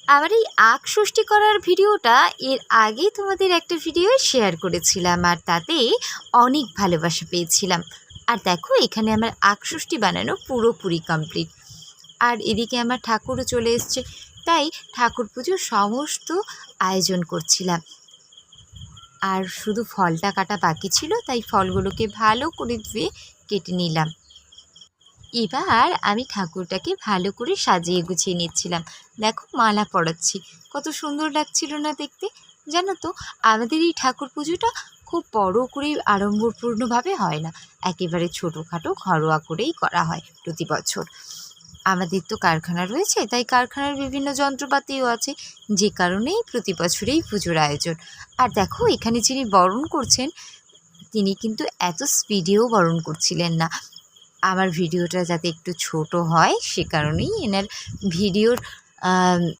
আমার এই আখ ষষ্ঠী করার ভিডিওটা এর আগেই তোমাদের একটা ভিডিও শেয়ার করেছিলাম, আর তাতে অনেক ভালোবাসা পেয়েছিলাম। আর দেখো, এখানে আমার আখ ষষ্ঠী বানানো পুরোপুরি কমপ্লিট। আর এদিকে আমার ঠাকুরও চলে এসছে, তাই ঠাকুর পুজোর সমস্ত আয়োজন করছিলাম। আর শুধু ফলটা কাটা বাকি ছিল, তাই ফলগুলোকে ভালো করে ধুয়ে কেটে নিলাম। এবার আমি ঠাকুরটাকে ভালো করে সাজিয়ে গুছিয়ে নিচ্ছিলাম। দেখো, মালা পরাচ্ছি, কত সুন্দর লাগছিল না দেখতে। জানো তো, আমাদের এই ঠাকুর পুজোটা খুব বড় করে আড়ম্বরপূর্ণভাবে হয় না, একেবারে ছোটোখাটো ঘরোয়া করেই করা হয় প্রতি বছর। আমাদের তো কারখানা রয়েছে, তাই কারখানার বিভিন্ন যন্ত্রপাতিও আছে, যে কারণেই প্রতি বছরেই পুজোর আয়োজন। আর দেখো, এখানে যিনি বরণ করছেন, তিনি কিন্তু এত স্পিডেও বরণ করছিলেন না। আমার ভিডিওটা যাতে একটু ছোট হয়, সে কারণেই এনার ভিডিওর